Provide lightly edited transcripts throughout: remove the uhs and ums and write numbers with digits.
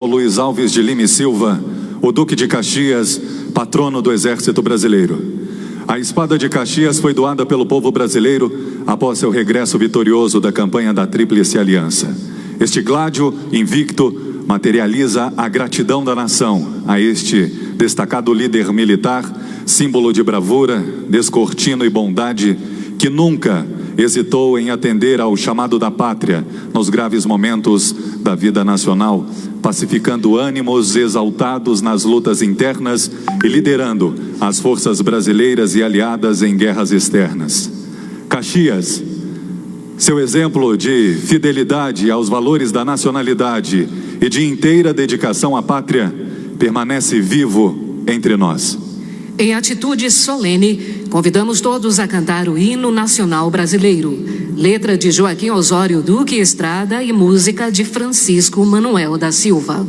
Luiz Alves de Lima e Silva, o Duque de Caxias, patrono do Exército Brasileiro. A espada de Caxias foi doada pelo povo brasileiro após seu regresso vitorioso da campanha da Tríplice Aliança. Este gládio invicto materializa a gratidão da nação a este destacado líder militar, símbolo de bravura, descortino e bondade, que nunca hesitou em atender ao chamado da pátria nos graves momentos da vida nacional, pacificando ânimos exaltados nas lutas internas e liderando as forças brasileiras e aliadas em guerras externas. Caxias, seu exemplo de fidelidade aos valores da nacionalidade e de inteira dedicação à pátria, permanece vivo entre nós. Em atitude solene, convidamos todos a cantar o hino nacional brasileiro. Letra de Joaquim Osório Duque Estrada e música de Francisco Manuel da Silva.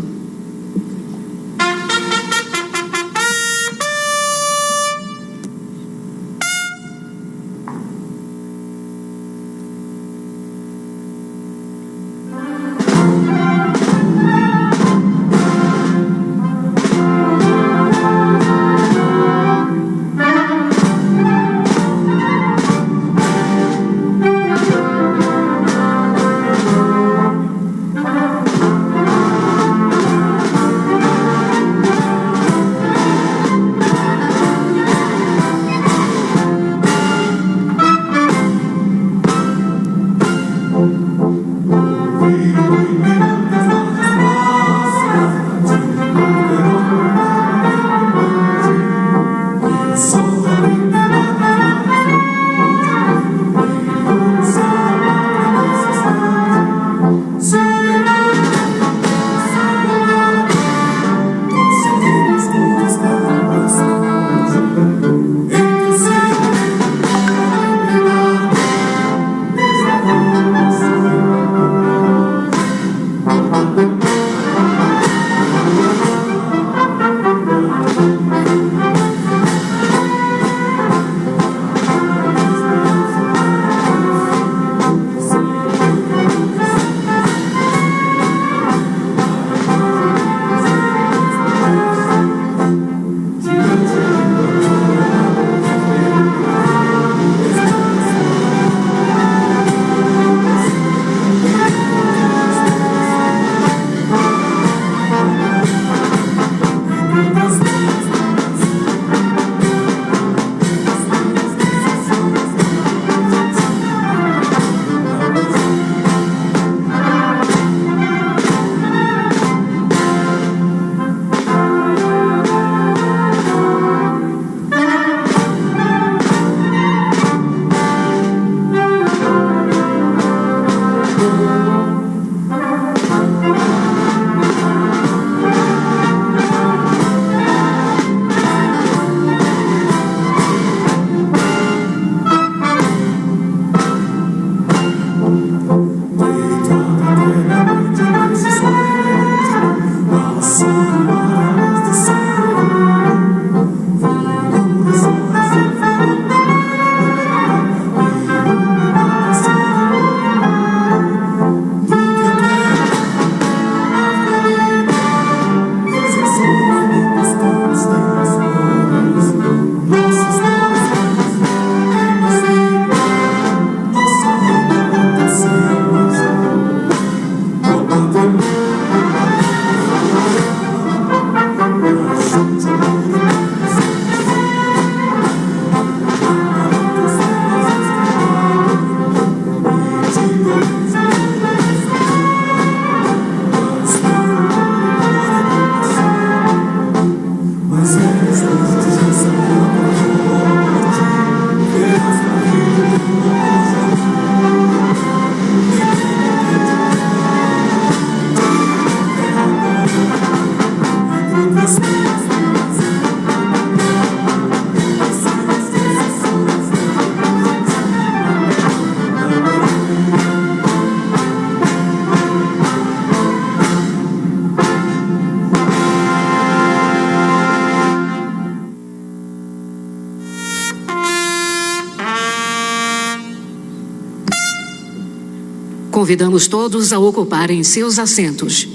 Convidamos todos a ocuparem seus assentos.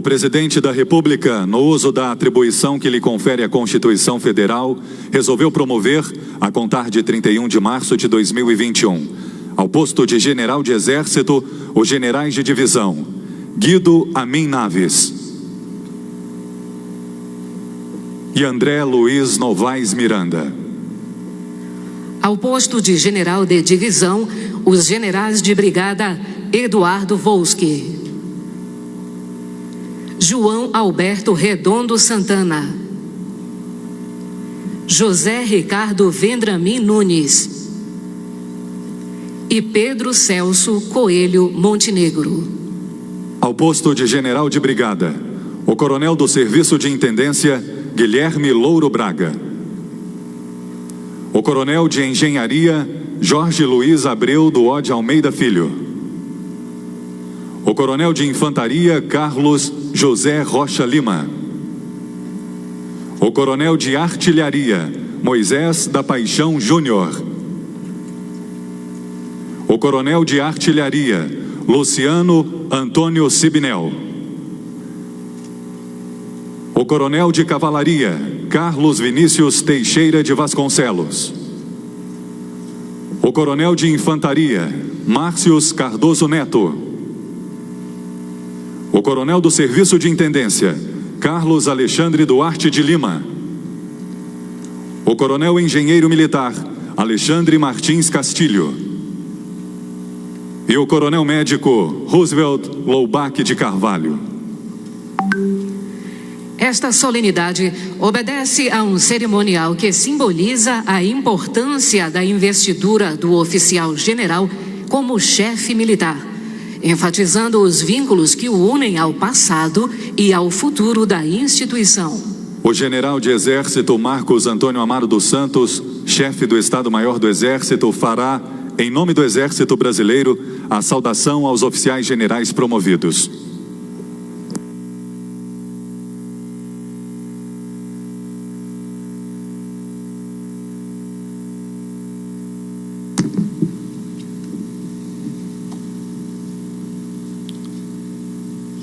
O Presidente da República, no uso da atribuição que lhe confere a Constituição Federal, resolveu promover, a contar de 31 de março de 2021, ao posto de General de Exército, os generais de divisão Guido Amin Naves e André Luiz Novaes Miranda. Ao posto de General de Divisão, os generais de Brigada Eduardo Volsky, João Alberto Redondo Santana, José Ricardo Vendramin Nunes e Pedro Celso Coelho Montenegro. Ao posto de General de Brigada, o Coronel do Serviço de Intendência Guilherme Louro Braga, o Coronel de Engenharia Jorge Luiz Abreu do Ode Almeida Filho, o Coronel de Infantaria Carlos José Rocha Lima, o Coronel de Artilharia Moisés da Paixão Júnior, o Coronel de Artilharia Luciano Antônio Sibinel, o Coronel de Cavalaria Carlos Vinícius Teixeira de Vasconcelos, o Coronel de Infantaria Márcios Cardoso Neto, o Coronel do Serviço de Intendência Carlos Alexandre Duarte de Lima, o Coronel Engenheiro Militar Alexandre Martins Castilho e o Coronel Médico Roosevelt Loubach de Carvalho. Esta solenidade obedece a um cerimonial que simboliza a importância da investidura do oficial general como chefe militar, enfatizando os vínculos que o unem ao passado e ao futuro da instituição. O General de Exército Marcos Antônio Amaro dos Santos, chefe do Estado-Maior do Exército, fará, em nome do Exército Brasileiro, a saudação aos oficiais generais promovidos.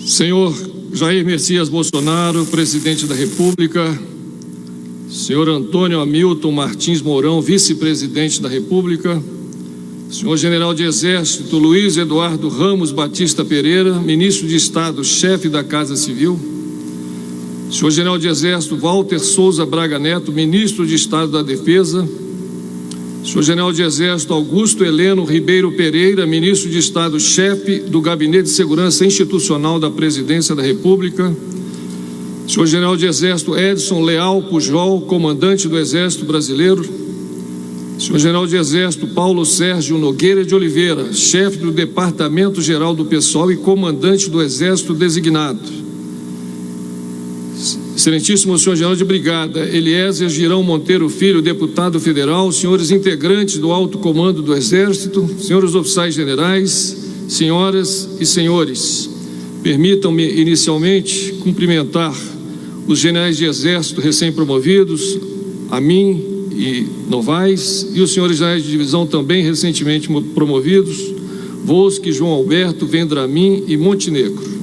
Senhor Jair Messias Bolsonaro, Presidente da República, Senhor Antônio Hamilton Martins Mourão, Vice-Presidente da República, Senhor General de Exército Luiz Eduardo Ramos Batista Pereira, Ministro de Estado, Chefe da Casa Civil, Senhor General de Exército Walter Souza Braga Neto, Ministro de Estado da Defesa, Senhor General de Exército Augusto Heleno Ribeiro Pereira, Ministro de Estado, Chefe do Gabinete de Segurança Institucional da Presidência da República, Senhor General de Exército Edson Leal Pujol, Comandante do Exército Brasileiro, Senhor General de Exército Paulo Sérgio Nogueira de Oliveira, Chefe do Departamento Geral do Pessoal e Comandante do Exército Designado, Excelentíssimo Senhor General de Brigada Eliezer Girão Monteiro Filho, Deputado Federal, senhores integrantes do Alto Comando do Exército, senhores oficiais generais, senhoras e senhores, permitam-me inicialmente cumprimentar os generais de Exército recém-promovidos, Amin e Novaes, e os senhores generais de divisão também recentemente promovidos, Volsky, João Alberto, Vendramin e Montenegro.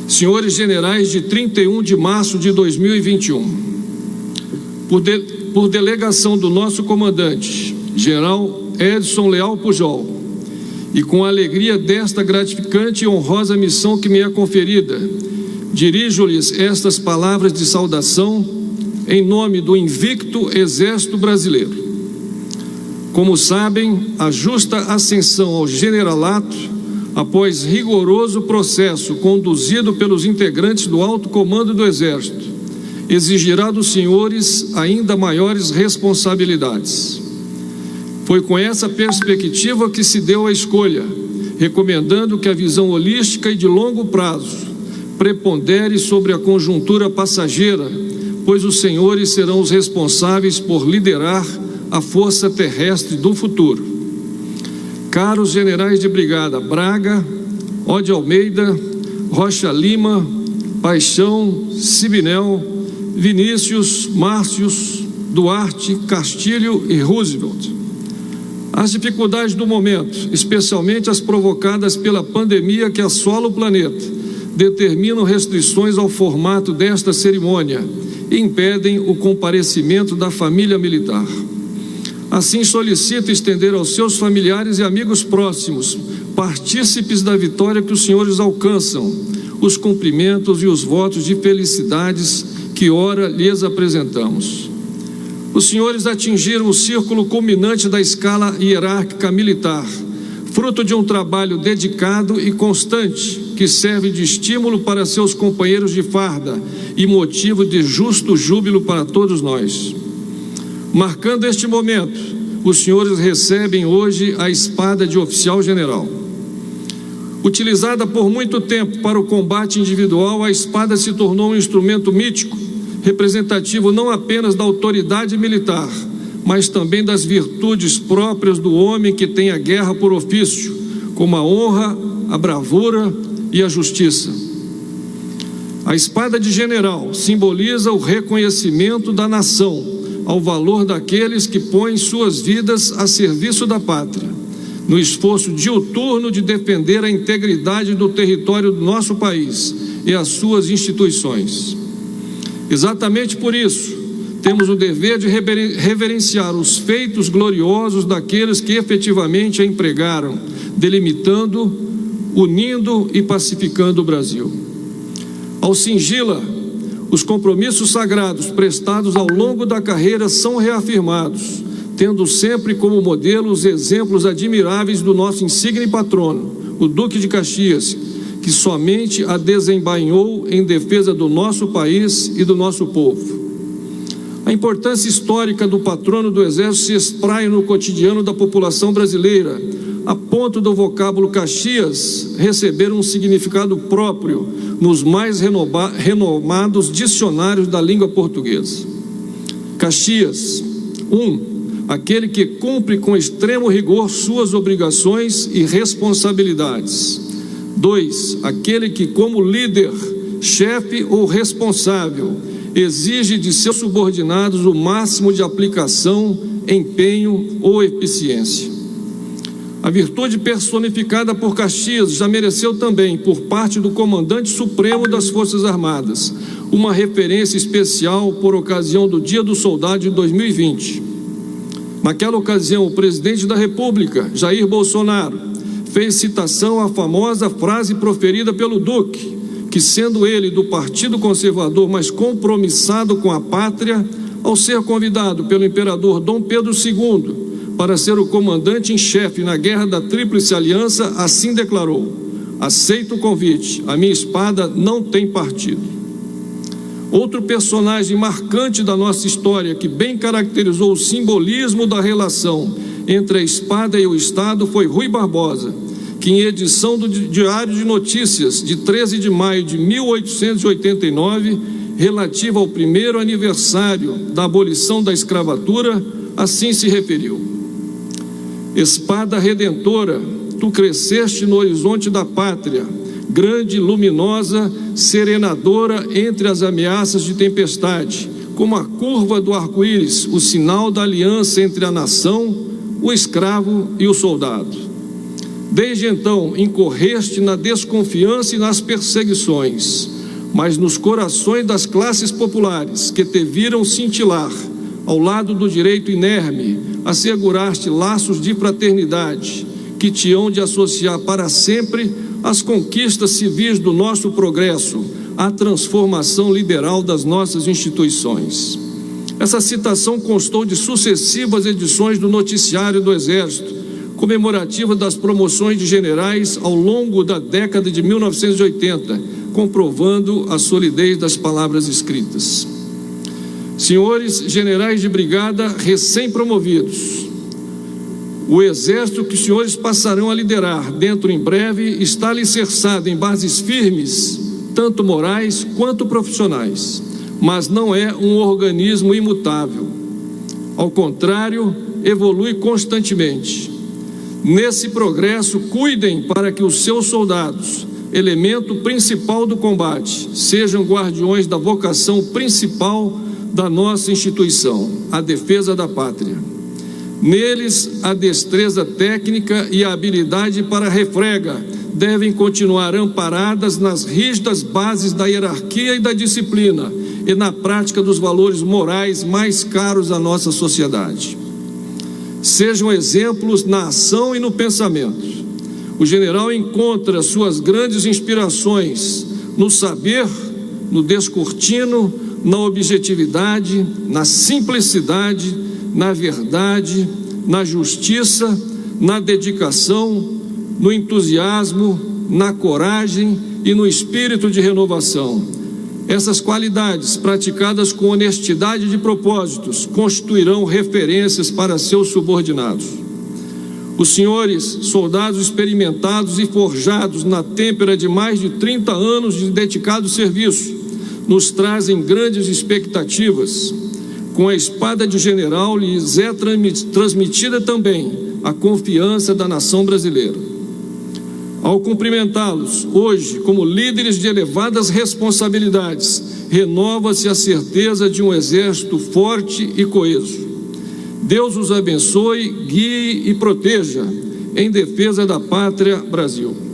Senhores generais de 31 de março de 2021, por delegação do nosso comandante, General Edson Leal Pujol, e com a alegria desta gratificante e honrosa missão que me é conferida, dirijo-lhes estas palavras de saudação em nome do invicto Exército Brasileiro. Como sabem, a justa ascensão ao generalato, após rigoroso processo conduzido pelos integrantes do alto comando do Exército, exigirá dos senhores ainda maiores responsabilidades. Foi com essa perspectiva que se deu a escolha, recomendando que a visão holística e de longo prazo prepondere sobre a conjuntura passageira, pois os senhores serão os responsáveis por liderar a força terrestre do futuro. Caros generais de brigada Braga, Ode Almeida, Rocha Lima, Paixão, Sibinel, Vinícius, Márcios, Duarte, Castilho e Roosevelt. As dificuldades do momento, especialmente as provocadas pela pandemia que assola o planeta, determinam restrições ao formato desta cerimônia e impedem o comparecimento da família militar. Assim, solicito estender aos seus familiares e amigos próximos, partícipes da vitória que os senhores alcançam, os cumprimentos e os votos de felicidades que ora lhes apresentamos. Os senhores atingiram o círculo culminante da escala hierárquica militar, fruto de um trabalho dedicado e constante, que serve de estímulo para seus companheiros de farda e motivo de justo júbilo para todos nós. Marcando este momento, os senhores recebem hoje a espada de oficial general. Utilizada por muito tempo para o combate individual, a espada se tornou um instrumento mítico, representativo não apenas da autoridade militar, mas também das virtudes próprias do homem que tem a guerra por ofício, como a honra, a bravura e a justiça. A espada de general simboliza o reconhecimento da nação ao valor daqueles que põem suas vidas a serviço da pátria, no esforço diuturno de defender a integridade do território do nosso país e as suas instituições. Exatamente por isso, temos o dever de reverenciar os feitos gloriosos daqueles que efetivamente a empregaram, delimitando, unindo e pacificando o Brasil. Ao cingi-la, os compromissos sagrados prestados ao longo da carreira são reafirmados, tendo sempre como modelo os exemplos admiráveis do nosso insigne patrono, o Duque de Caxias, que somente a desembainhou em defesa do nosso país e do nosso povo. A importância histórica do patrono do Exército se espraia no cotidiano da população brasileira, a ponto do vocábulo Caxias receber um significado próprio nos mais renomados dicionários da língua portuguesa. Caxias, aquele que cumpre com extremo rigor suas obrigações e responsabilidades. 2, aquele que, como líder, chefe ou responsável, exige de seus subordinados o máximo de aplicação, empenho ou eficiência. A virtude personificada por Caxias já mereceu também, por parte do Comandante Supremo das Forças Armadas, uma referência especial por ocasião do Dia do Soldado de 2020. Naquela ocasião, o presidente da República, Jair Bolsonaro, fez citação à famosa frase proferida pelo Duque, que, sendo ele do Partido Conservador, mas compromissado com a pátria, ao ser convidado pelo imperador Dom Pedro II para ser o comandante em chefe na Guerra da Tríplice Aliança, assim declarou: aceito o convite, a minha espada não tem partido. Outro personagem marcante da nossa história, que bem caracterizou o simbolismo da relação entre a espada e o Estado, foi Rui Barbosa, que, em edição do Diário de Notícias de 13 de maio de 1889, relativa ao primeiro aniversário da abolição da escravatura, assim se referiu: espada redentora, tu cresceste no horizonte da pátria, grande, luminosa, serenadora entre as ameaças de tempestade, como a curva do arco-íris, o sinal da aliança entre a nação, o escravo e o soldado. Desde então, incorreste na desconfiança e nas perseguições, mas nos corações das classes populares que te viram cintilar, ao lado do direito inerme, asseguraste laços de fraternidade que te hão de associar para sempre às conquistas civis do nosso progresso, à transformação liberal das nossas instituições. Essa citação constou de sucessivas edições do Noticiário do Exército, comemorativa das promoções de generais ao longo da década de 1980, comprovando a solidez das palavras escritas. Senhores generais de brigada recém-promovidos, o exército que os senhores passarão a liderar dentro em breve está alicerçado em bases firmes, tanto morais quanto profissionais, mas não é um organismo imutável. Ao contrário, evolui constantemente. Nesse progresso, cuidem para que os seus soldados, elemento principal do combate, sejam guardiões da vocação principal da nossa instituição, a defesa da pátria. Neles, a destreza técnica e a habilidade para a refrega devem continuar amparadas nas rígidas bases da hierarquia e da disciplina e na prática dos valores morais mais caros à nossa sociedade. Sejam exemplos na ação e no pensamento. O general encontra suas grandes inspirações no saber, no descortino, na objetividade, na simplicidade, na verdade, na justiça, na dedicação, no entusiasmo, na coragem e no espírito de renovação. Essas qualidades, praticadas com honestidade de propósitos, constituirão referências para seus subordinados. Os senhores, soldados experimentados e forjados na têmpera de mais de 30 anos de dedicado serviço, nos trazem grandes expectativas. Com a espada de general lhes é transmitida também a confiança da nação brasileira. Ao cumprimentá-los hoje como líderes de elevadas responsabilidades, renova-se a certeza de um exército forte e coeso. Deus os abençoe, guie e proteja em defesa da pátria Brasil.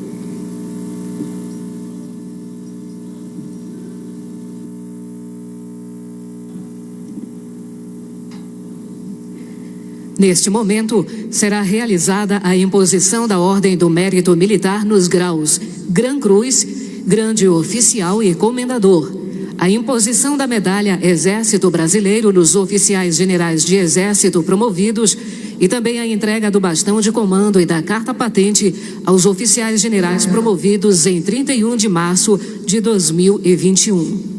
Neste momento, será realizada a imposição da Ordem do Mérito Militar nos graus Gran Cruz, Grande Oficial e Comendador, a imposição da Medalha Exército Brasileiro nos oficiais generais de Exército promovidos e também a entrega do bastão de comando e da carta patente aos oficiais generais promovidos em 31 de março de 2021.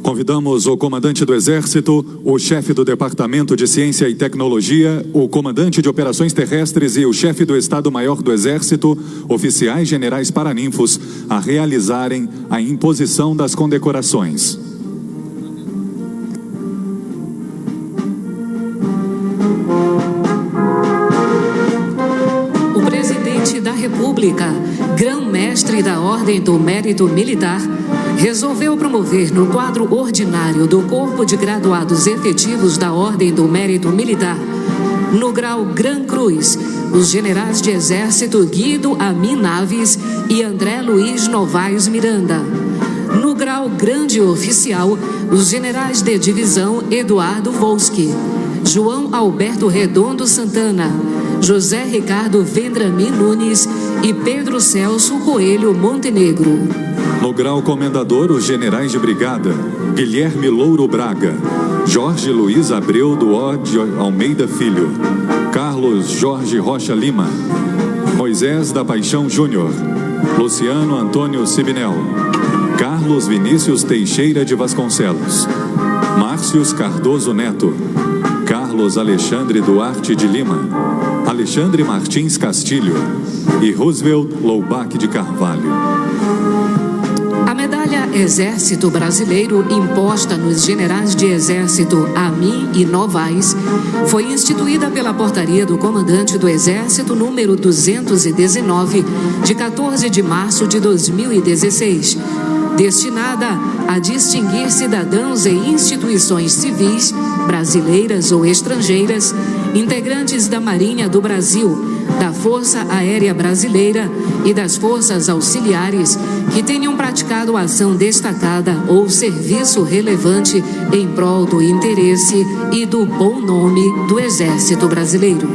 Convidamos o comandante do Exército, o chefe do Departamento de Ciência e Tecnologia, o comandante de Operações Terrestres e o chefe do Estado-Maior do Exército, oficiais generais paraninfos, a realizarem a imposição das condecorações. O presidente da República, Grão-Mestre da Ordem do Mérito Militar, resolveu promover no quadro ordinário do Corpo de Graduados Efetivos da Ordem do Mérito Militar, no grau Gran Cruz, os generais de Exército Guido Amin Naves e André Luiz Novaes Miranda. No grau Grande Oficial, os generais de divisão Eduardo Volsky, João Alberto Redondo Santana, José Ricardo Vendramin Nunes e Pedro Celso Coelho Montenegro. No grau Comendador, os generais de brigada Guilherme Louro Braga, Jorge Luiz Abreu do Ode Almeida Filho, Carlos Jorge Rocha Lima, Moisés da Paixão Júnior, Luciano Antônio Sibinel, Carlos Vinícius Teixeira de Vasconcelos, Márcios Cardoso Neto, Carlos Alexandre Duarte de Lima, Alexandre Martins Castilho e Roosevelt Loubach de Carvalho. A medalha Exército Brasileiro, imposta nos generais de Exército Amin e Novaes, foi instituída pela portaria do comandante do Exército número 219, de 14 de março de 2016, destinada a distinguir cidadãos e instituições civis, brasileiras ou estrangeiras, integrantes da Marinha do Brasil, da Força Aérea Brasileira e das Forças Auxiliares que tenham praticado ação destacada ou serviço relevante em prol do interesse e do bom nome do Exército Brasileiro.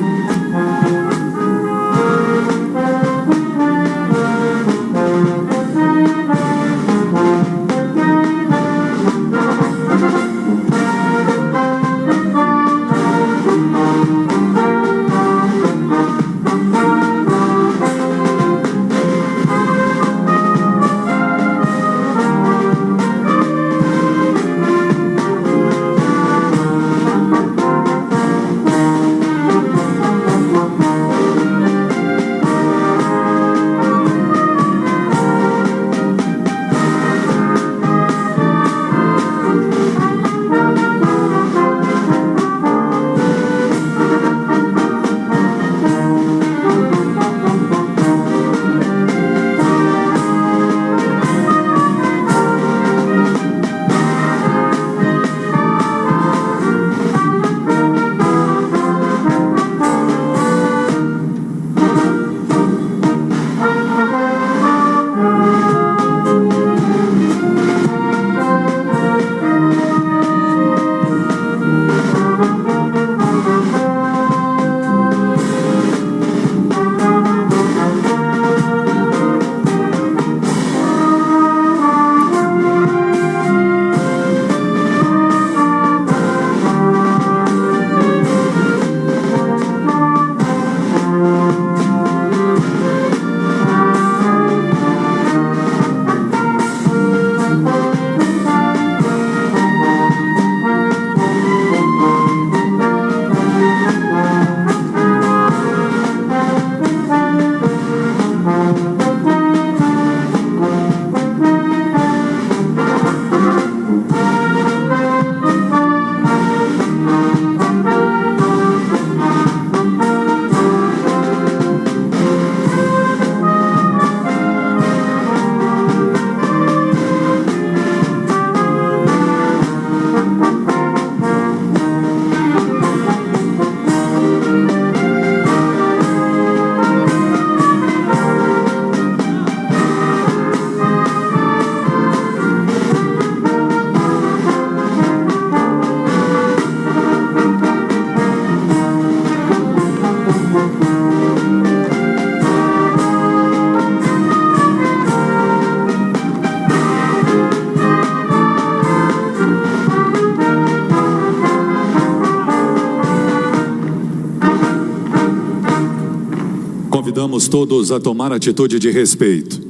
Convidamos todos a tomar atitude de respeito.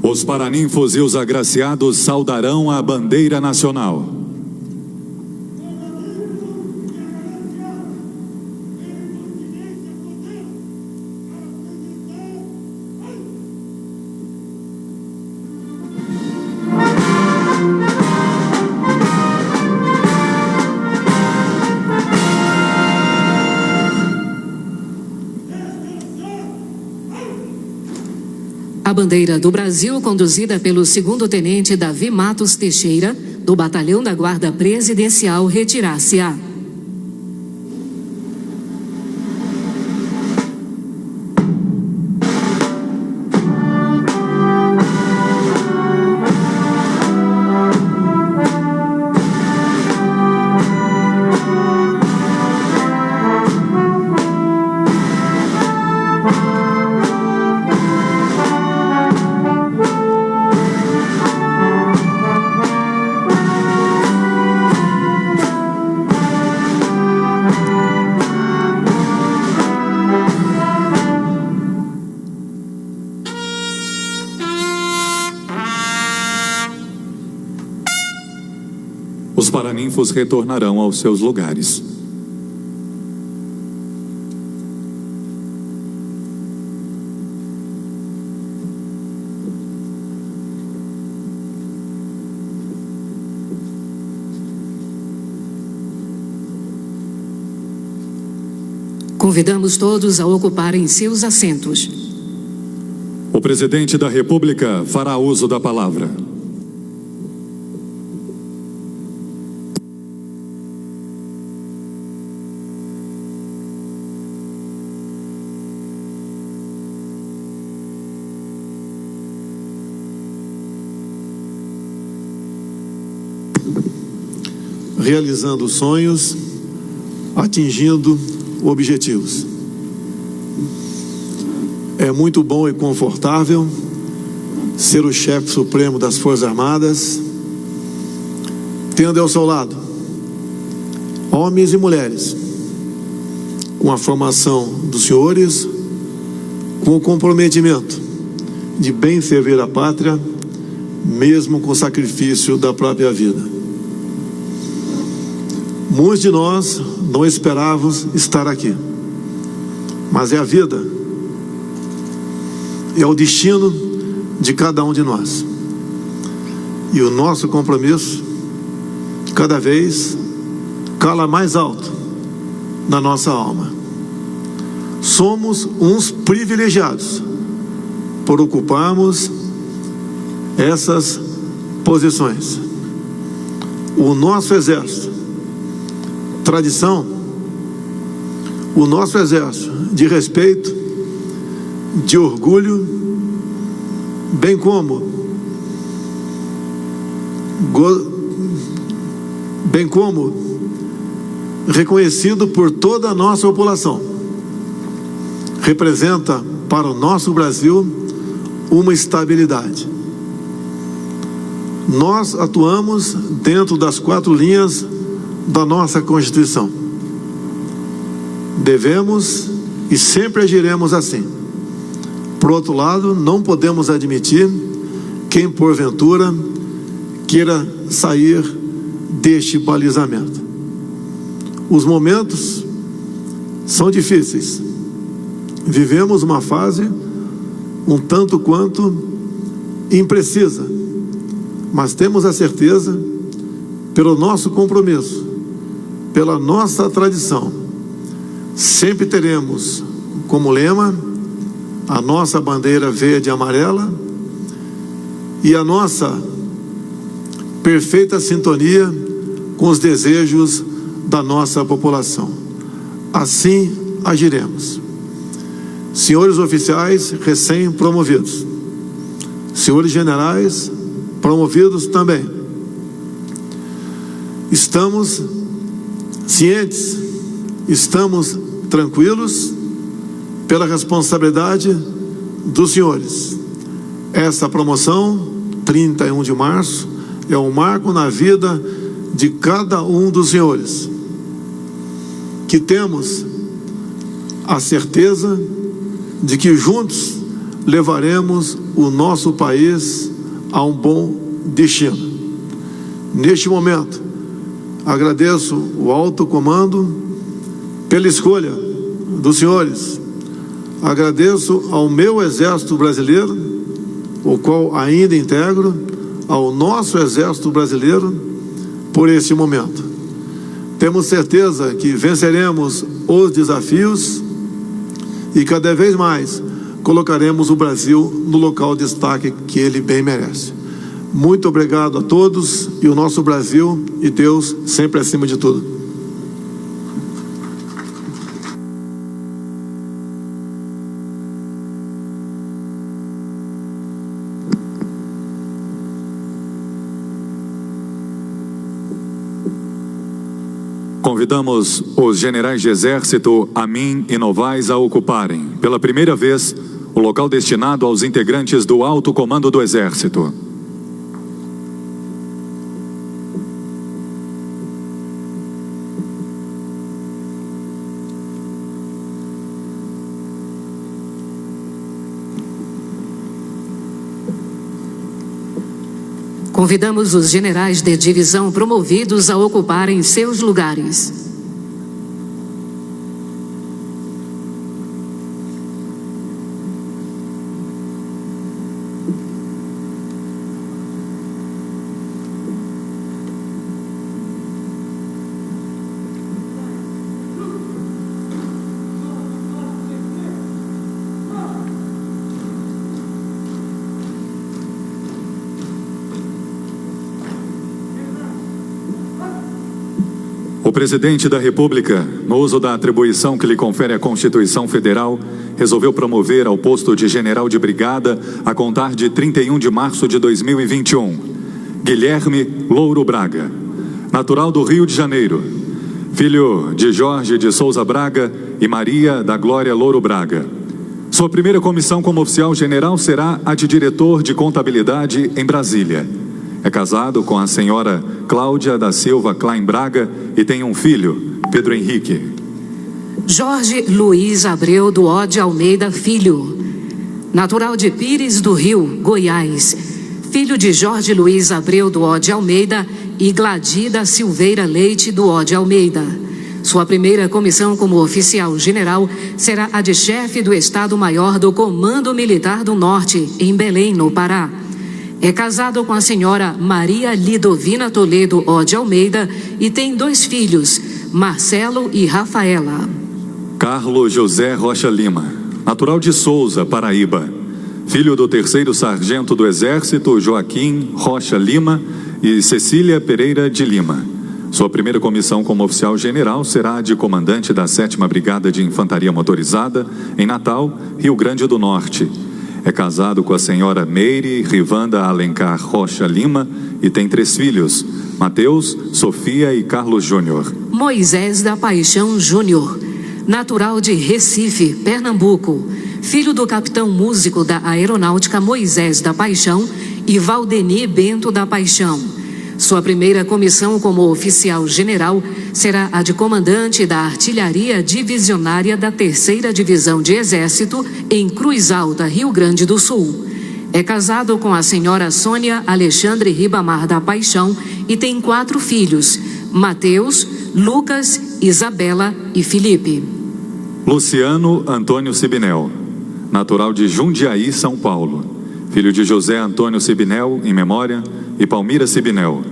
Os paraninfos e os agraciados saudarão a bandeira nacional. A bandeira do Brasil, conduzida pelo 2º Tenente Davi Matos Teixeira, do Batalhão da Guarda Presidencial, retirar-se-á. Os paraninfos retornarão aos seus lugares. Convidamos todos a ocuparem seus assentos. O presidente da República fará uso da palavra. Realizando sonhos, atingindo objetivos. É muito bom e confortável ser o chefe supremo das Forças Armadas, tendo ao seu lado homens e mulheres com a formação dos senhores, com o comprometimento de bem servir a pátria, mesmo com o sacrifício da própria vida. Muitos de nós não esperávamos estar aqui, mas é a vida, é o destino de cada um de nós. E o nosso compromisso, cada vez, cala mais alto na nossa alma. Somos uns privilegiados por ocuparmos essas posições. O nosso exército, tradição, o nosso exército de respeito, de orgulho, bem como reconhecido por toda a nossa população, representa para o nosso Brasil uma estabilidade. Nós atuamos dentro das 4 linhas da nossa Constituição. Devemos e sempre agiremos assim. Por outro lado, não podemos admitir quem porventura queira sair deste balizamento. Os momentos são difíceis. Vivemos uma fase um tanto quanto imprecisa, mas temos a certeza, pelo nosso compromisso, pela nossa tradição, sempre teremos como lema a nossa bandeira verde e amarela e a nossa perfeita sintonia com os desejos da nossa população. Assim agiremos. Senhores oficiais recém-promovidos, senhores generais promovidos também, estamos cientes, estamos tranquilos pela responsabilidade dos senhores. Essa promoção 31 de março, é um marco na vida de cada um dos senhores, que temos a certeza de que juntos levaremos o nosso país a um bom destino. Neste momento, agradeço o alto comando pela escolha dos senhores. Agradeço ao meu Exército Brasileiro, o qual ainda integro, ao nosso Exército Brasileiro, por esse momento. Temos certeza que venceremos os desafios e cada vez mais colocaremos o Brasil no local de destaque que ele bem merece. Muito obrigado a todos e o nosso Brasil e Deus sempre acima de tudo. Convidamos os generais de exército Amin e Novaes a ocuparem, pela primeira vez, o local destinado aos integrantes do alto comando do Exército. Convidamos os generais de divisão promovidos a ocuparem seus lugares. O presidente da República, no uso da atribuição que lhe confere a Constituição Federal, resolveu promover ao posto de general de brigada a contar de 31 de março de 2021, Guilherme Louro Braga, natural do Rio de Janeiro, filho de Jorge de Souza Braga e Maria da Glória Louro Braga. Sua primeira comissão como oficial general será a de diretor de contabilidade em Brasília. É casado com a senhora Cláudia da Silva Klein Braga e tem um filho, Pedro Henrique. Jorge Luiz Abreu do Ode Almeida Filho, natural de Pires do Rio, Goiás, filho de Jorge Luiz Abreu do Ode Almeida e Gladida Silveira Leite do Ode Almeida. Sua primeira comissão como oficial general será a de chefe do Estado-Maior do Comando Militar do Norte, em Belém, no Pará. É casado com a senhora Maria Lidovina Toledo Ode Almeida e tem 2 filhos, Marcelo e Rafaela. Carlos José Rocha Lima, natural de Souza, Paraíba, filho do 3º sargento do Exército Joaquim Rocha Lima e Cecília Pereira de Lima. Sua primeira comissão como oficial general será a de comandante da 7ª Brigada de Infantaria Motorizada, em Natal, Rio Grande do Norte. É casado com a senhora Meire Rivanda Alencar Rocha Lima e tem 3 filhos, Mateus, Sofia e Carlos Júnior. Moisés da Paixão Júnior, natural de Recife, Pernambuco, filho do capitão músico da Aeronáutica Moisés da Paixão e Valdeni Bento da Paixão. Sua primeira comissão como oficial general será a de comandante da Artilharia Divisionária da 3ª Divisão de Exército em Cruz Alta, Rio Grande do Sul. É casado com a senhora Sônia Alexandre Ribamar da Paixão e tem 4 filhos, Mateus, Lucas, Isabela e Felipe. Luciano Antônio Sibinel, natural de Jundiaí, São Paulo, filho de José Antônio Sibinel, em memória, e Palmira Sibinel.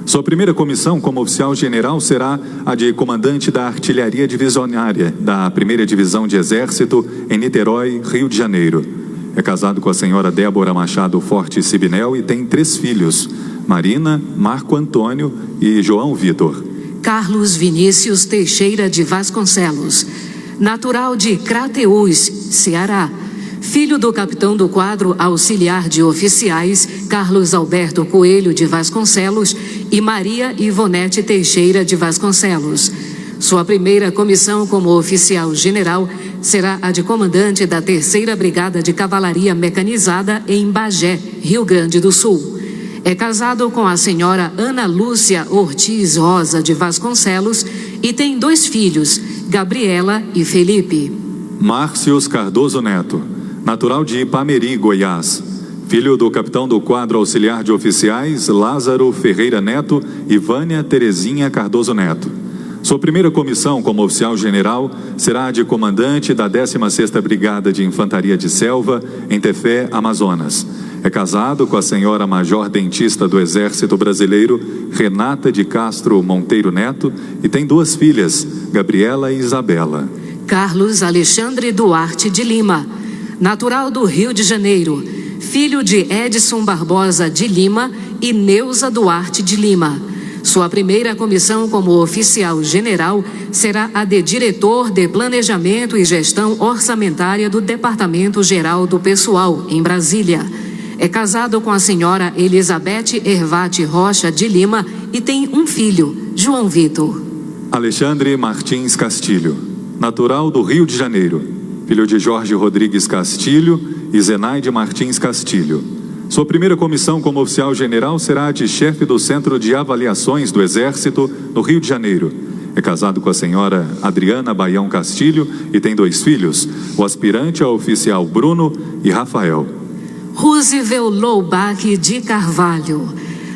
Sua primeira comissão como oficial general será a de comandante da Artilharia Divisionária da 1ª Divisão de Exército em Niterói, Rio de Janeiro. É casado com a senhora Débora Machado Forte Sibinel e tem 3 filhos, Marina, Marco Antônio e João Vitor. Carlos Vinícius Teixeira de Vasconcelos, natural de Crateús, Ceará, filho do capitão do quadro auxiliar de oficiais Carlos Alberto Coelho de Vasconcelos e Maria Ivonete Teixeira de Vasconcelos. Sua primeira comissão como oficial general será a de comandante da 3ª Brigada de Cavalaria Mecanizada em Bagé, Rio Grande do Sul. É casado com a senhora Ana Lúcia Ortiz Rosa de Vasconcelos e tem 2 filhos, Gabriela e Felipe. Márcios Cardoso Neto, natural de Ipameri, Goiás, filho do capitão do quadro auxiliar de oficiais Lázaro Ferreira Neto e Vânia Terezinha Cardoso Neto. Sua primeira comissão como oficial general será a de comandante da 16ª Brigada de Infantaria de Selva, em Tefé, Amazonas. É casado com a senhora Major Dentista do Exército Brasileiro, Renata de Castro Monteiro Neto, e tem 2 filhas, Gabriela e Isabela. Carlos Alexandre Duarte de Lima, natural do Rio de Janeiro, filho de Edson Barbosa de Lima e Neuza Duarte de Lima. Sua primeira comissão como oficial general será a de diretor de Planejamento e Gestão Orçamentária do Departamento Geral do Pessoal, em Brasília. É casado com a senhora Elizabeth Hervate Rocha de Lima e tem um filho, João Vitor. Alexandre Martins Castilho, natural do Rio de Janeiro, filho de Jorge Rodrigues Castilho e Zenaide Martins Castilho. Sua primeira comissão como oficial general será a de chefe do Centro de Avaliações do Exército, no Rio de Janeiro. É casado com a senhora Adriana Baião Castilho e tem 2 filhos, o aspirante a oficial Bruno e Rafael. Roosevelt Loubach de Carvalho,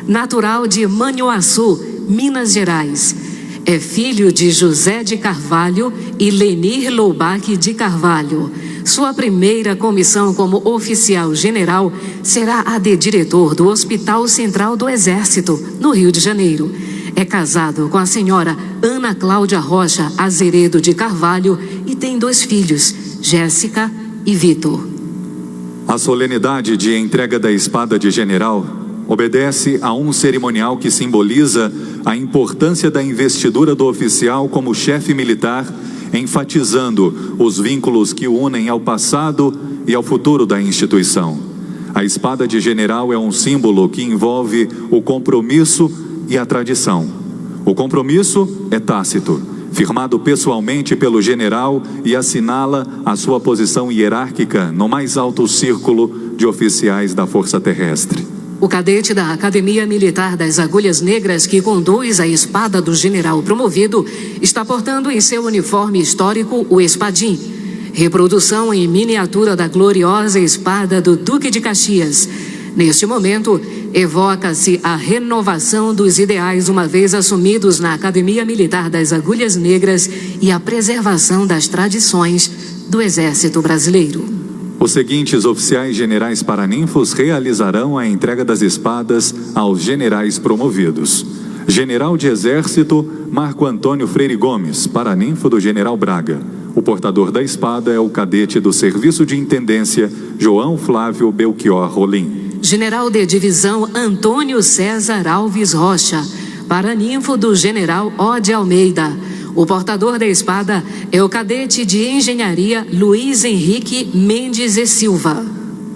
natural de Manhuaçu, Minas Gerais. É filho de José de Carvalho e Lenir Loubach de Carvalho. Sua primeira comissão como oficial general será a de diretor do Hospital Central do Exército, no Rio de Janeiro. É casado com a senhora Ana Cláudia Rocha Azeredo de Carvalho e tem 2 filhos, Jéssica e Vitor. A solenidade de entrega da espada de general obedece a um cerimonial que simboliza a importância da investidura do oficial como chefe militar, enfatizando os vínculos que o unem ao passado e ao futuro da instituição. A espada de general é um símbolo que envolve o compromisso e a tradição. O compromisso é tácito, firmado pessoalmente pelo general e assinala a sua posição hierárquica no mais alto círculo de oficiais da Força Terrestre. O cadete da Academia Militar das Agulhas Negras, que conduz a espada do general promovido, está portando em seu uniforme histórico o espadim, reprodução em miniatura da gloriosa espada do Duque de Caxias. Neste momento, evoca-se a renovação dos ideais uma vez assumidos na Academia Militar das Agulhas Negras e a preservação das tradições do Exército Brasileiro. Os seguintes oficiais generais paraninfos realizarão a entrega das espadas aos generais promovidos. General de Exército Marco Antônio Freire Gomes, paraninfo do General Braga. O portador da espada é o cadete do Serviço de Intendência João Flávio Belchior Rolim. General de Divisão Antônio César Alves Rocha, paraninfo do General Ode Almeida. O portador da espada é o cadete de Engenharia Luiz Henrique Mendes e Silva.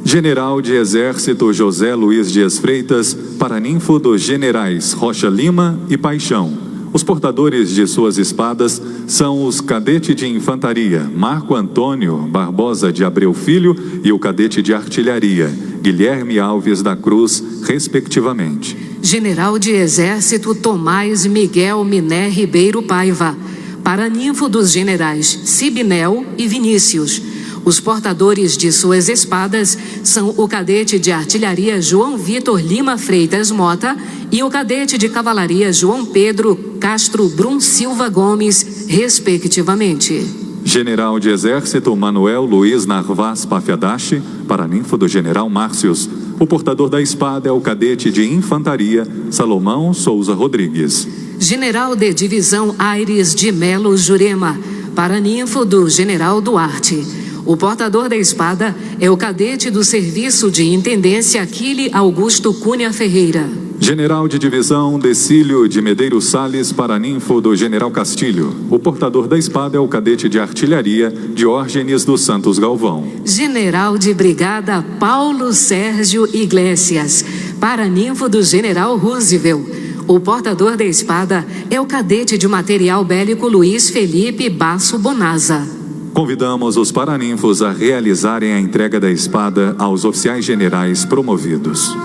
General de Exército José Luiz Dias Freitas, paraninfo dos generais Rocha Lima e Paixão. Os portadores de suas espadas são os cadete de Infantaria Marco Antônio Barbosa de Abreu Filho e o cadete de Artilharia Guilherme Alves da Cruz, respectivamente. General de Exército Tomás Miguel Miné Ribeiro Paiva, paraninfo dos generais Sibinel e Vinícius. Os portadores de suas espadas são o cadete de Artilharia João Vitor Lima Freitas Mota e o cadete de Cavalaria João Pedro Castro Brum Silva Gomes, respectivamente. General de Exército Manuel Luiz Narvaz Pafiadache, paraninfo do General Márcios. O portador da espada é o cadete de Infantaria Salomão Souza Rodrigues. General de Divisão Aires de Melo Jurema, paraninfo do General Duarte. O portador da espada é o cadete do Serviço de Intendência Aquile Augusto Cunha Ferreira. General de Divisão Decílio de Medeiros Salles, paraninfo do General Castilho. O portador da espada é o cadete de Artilharia Diógenes dos Santos Galvão. General de Brigada Paulo Sérgio Iglesias, paraninfo do General Roosevelt. O portador da espada é o cadete de material bélico Luiz Felipe Basso Bonazza. Convidamos os paraninfos a realizarem a entrega da espada aos oficiais generais promovidos.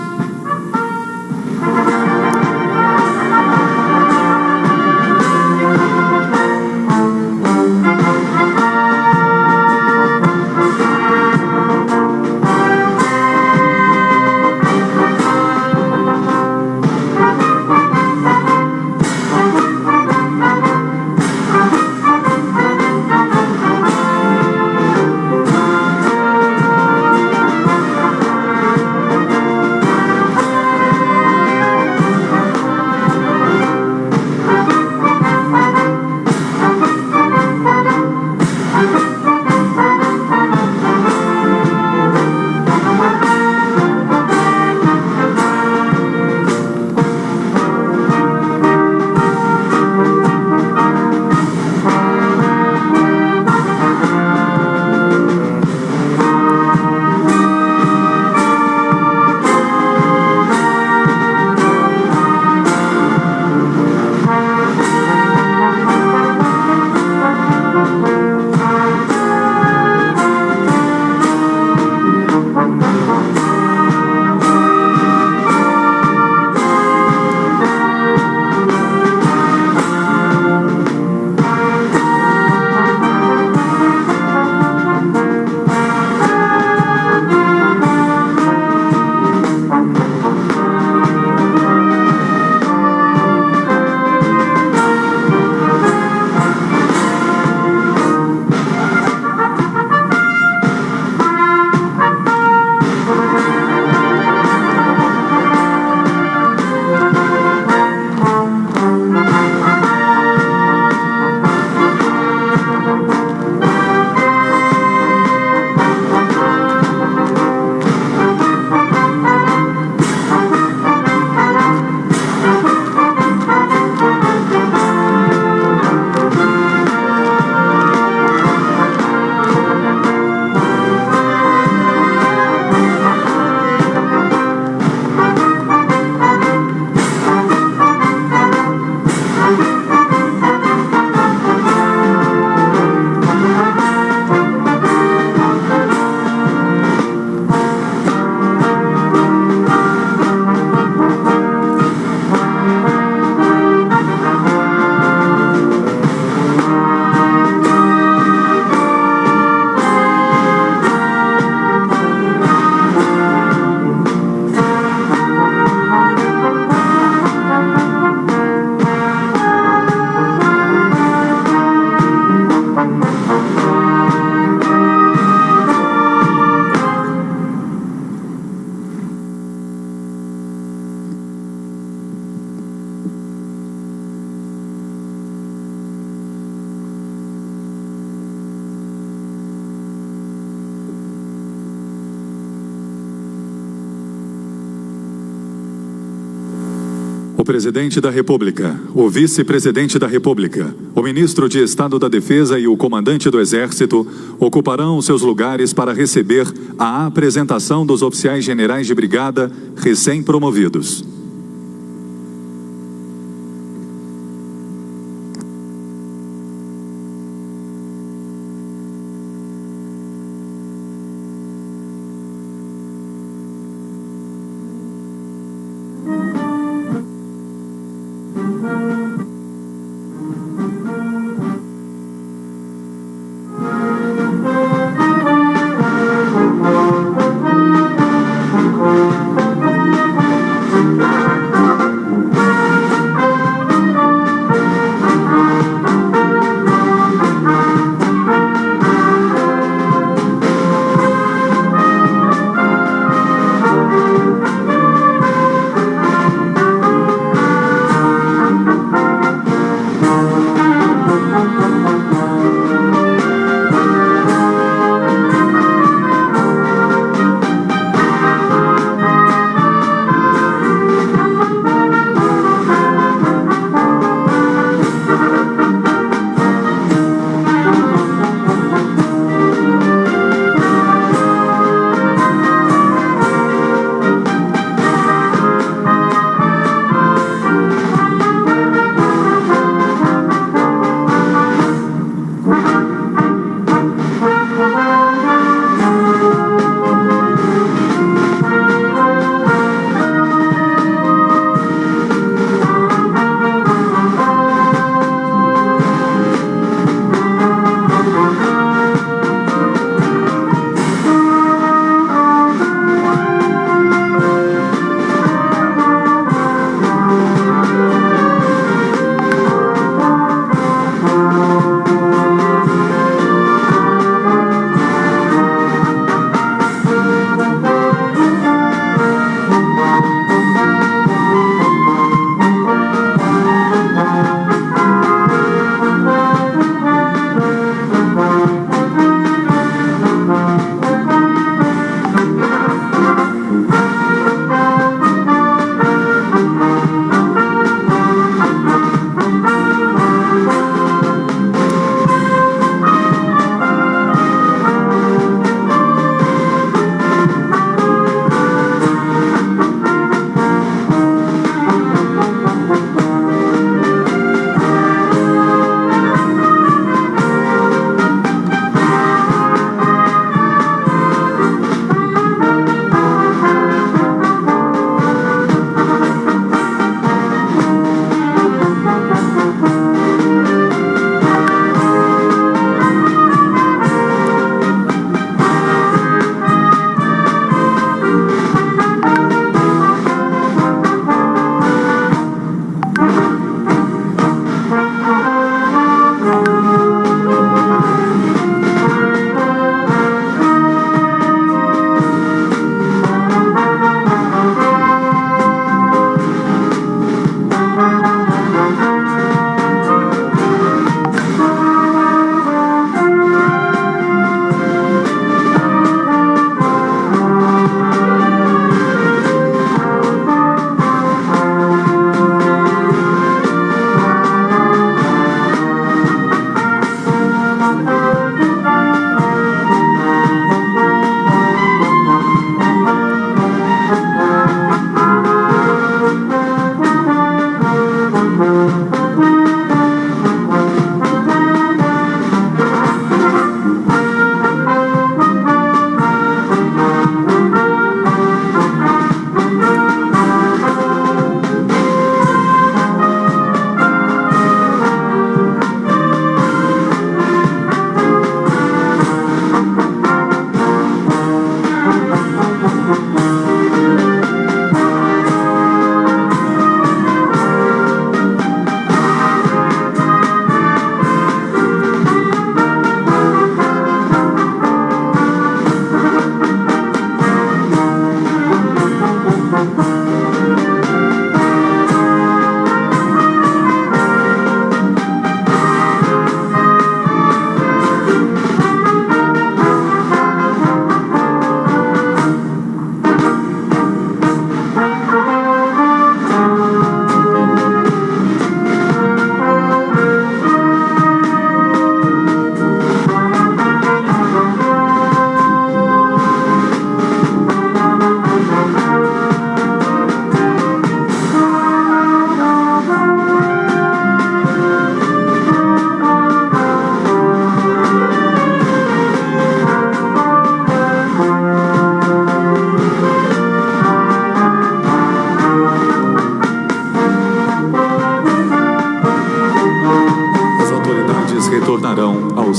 O Presidente da República, o Vice-Presidente da República, o Ministro de Estado da Defesa e o Comandante do Exército ocuparão seus lugares para receber a apresentação dos oficiais generais de brigada recém-promovidos.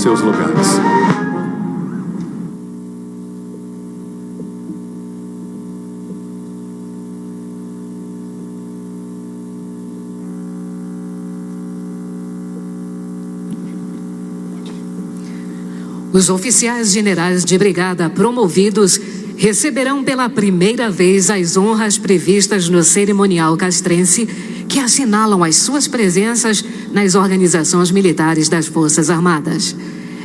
seus lugares. Os oficiais generais de brigada promovidos receberão pela primeira vez as honras previstas no cerimonial castrense, que assinalam as suas presenças nas organizações militares das Forças Armadas.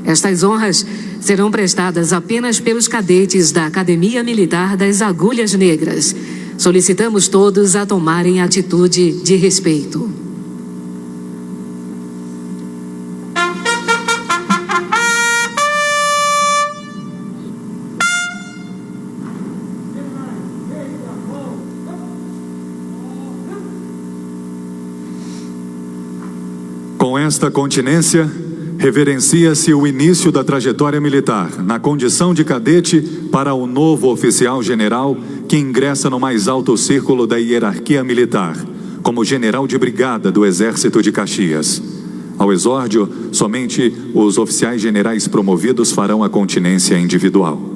Estas honras serão prestadas apenas pelos cadetes da Academia Militar das Agulhas Negras. Solicitamos todos a tomarem atitude de respeito. Com esta continência, reverencia-se o início da trajetória militar, na condição de cadete, para o novo oficial general que ingressa no mais alto círculo da hierarquia militar, como general de brigada do Exército de Caxias. Ao exórdio, somente os oficiais generais promovidos farão a continência individual.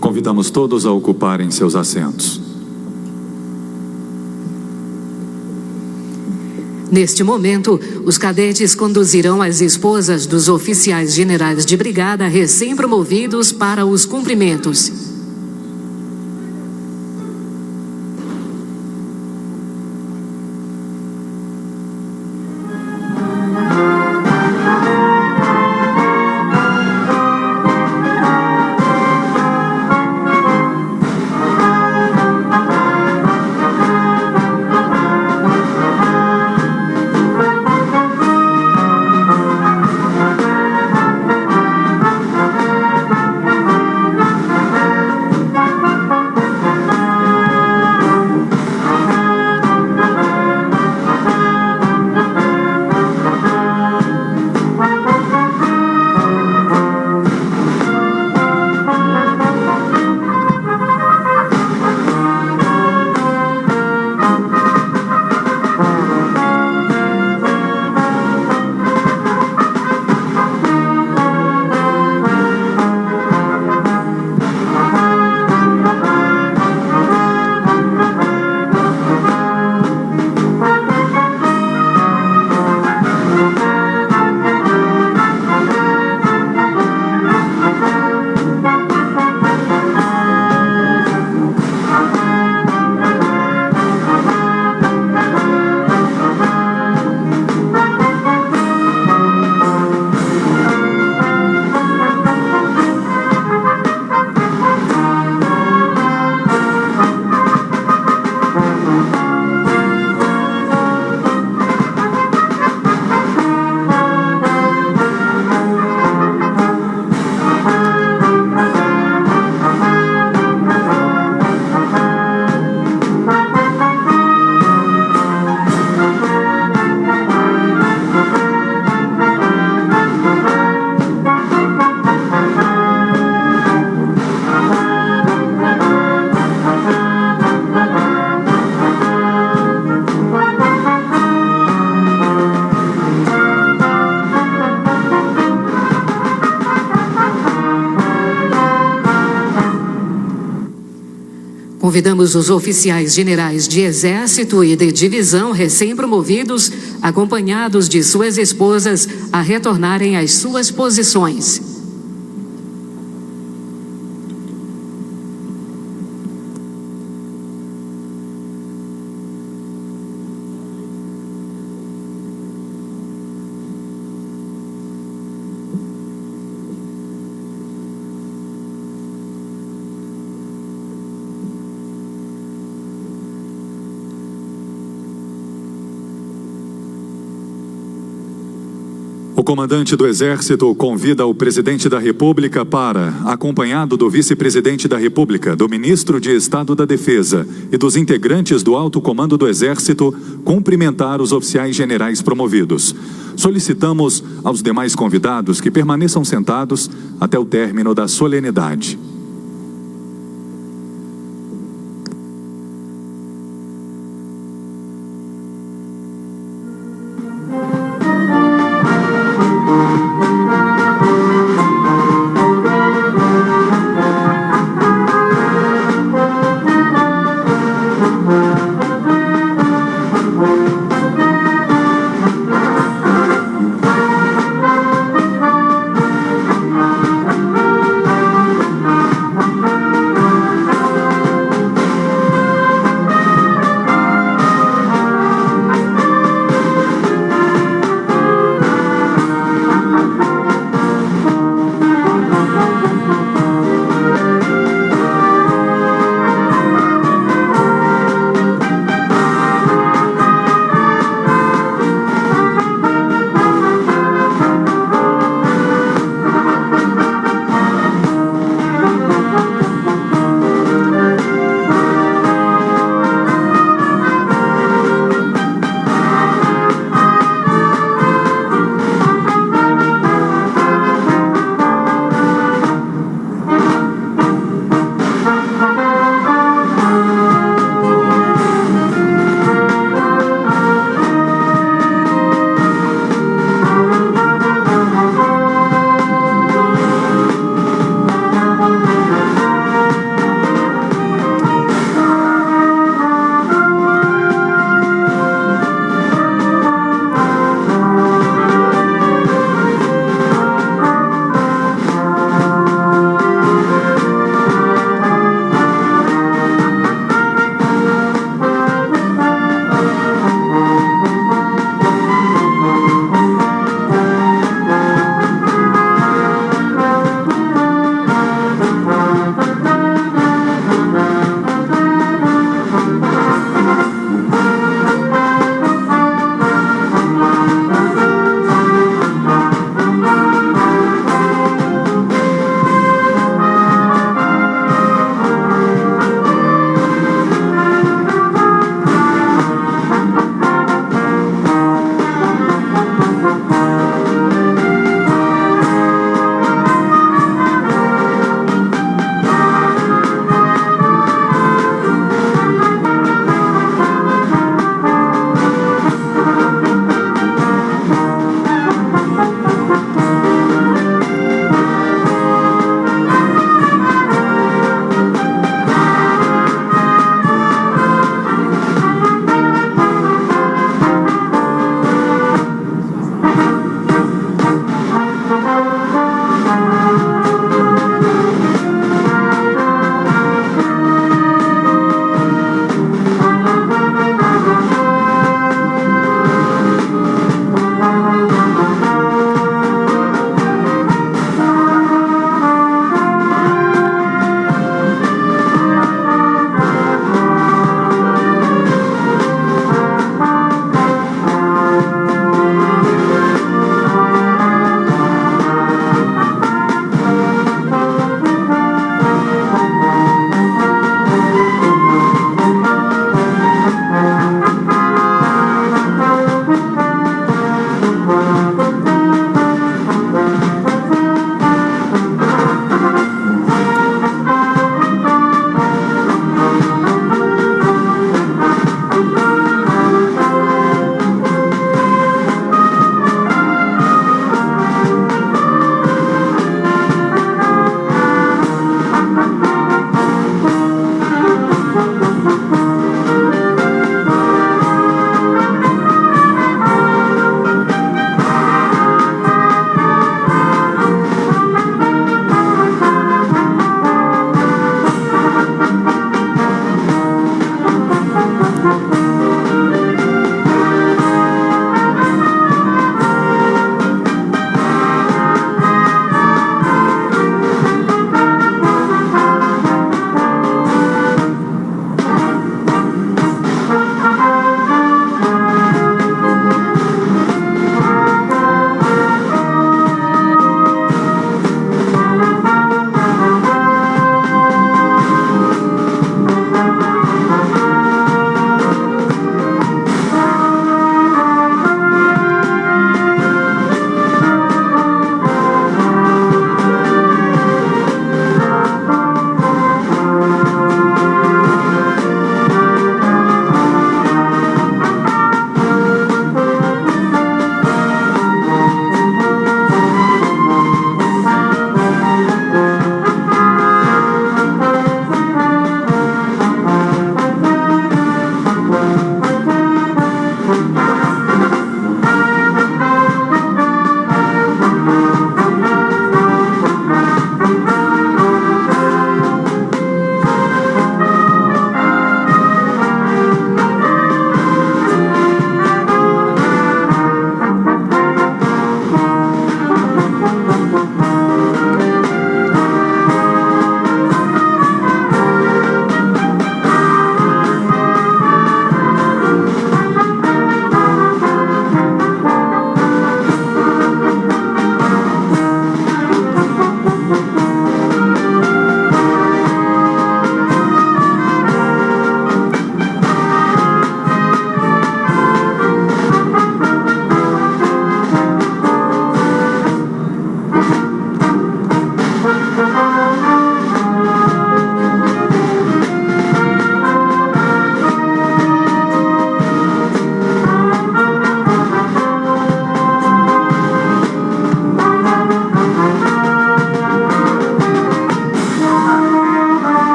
Convidamos todos a ocuparem seus assentos. Neste momento, os cadetes conduzirão as esposas dos oficiais generais de brigada recém-promovidos para os cumprimentos. Convidamos os oficiais generais de Exército e de divisão recém-promovidos, acompanhados de suas esposas, a retornarem às suas posições. O comandante do Exército convida o presidente da República para, acompanhado do vice-presidente da República, do ministro de Estado da Defesa e dos integrantes do alto comando do Exército, cumprimentar os oficiais generais promovidos. Solicitamos aos demais convidados que permaneçam sentados até o término da solenidade.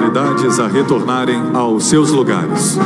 autoridades a retornarem aos seus lugares.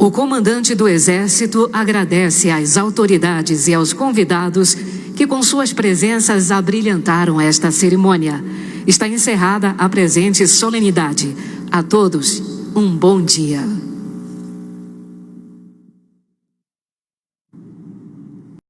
O comandante do Exército agradece às autoridades e aos convidados que com suas presenças abrilhantaram esta cerimônia. Está encerrada a presente solenidade. A todos, um bom dia.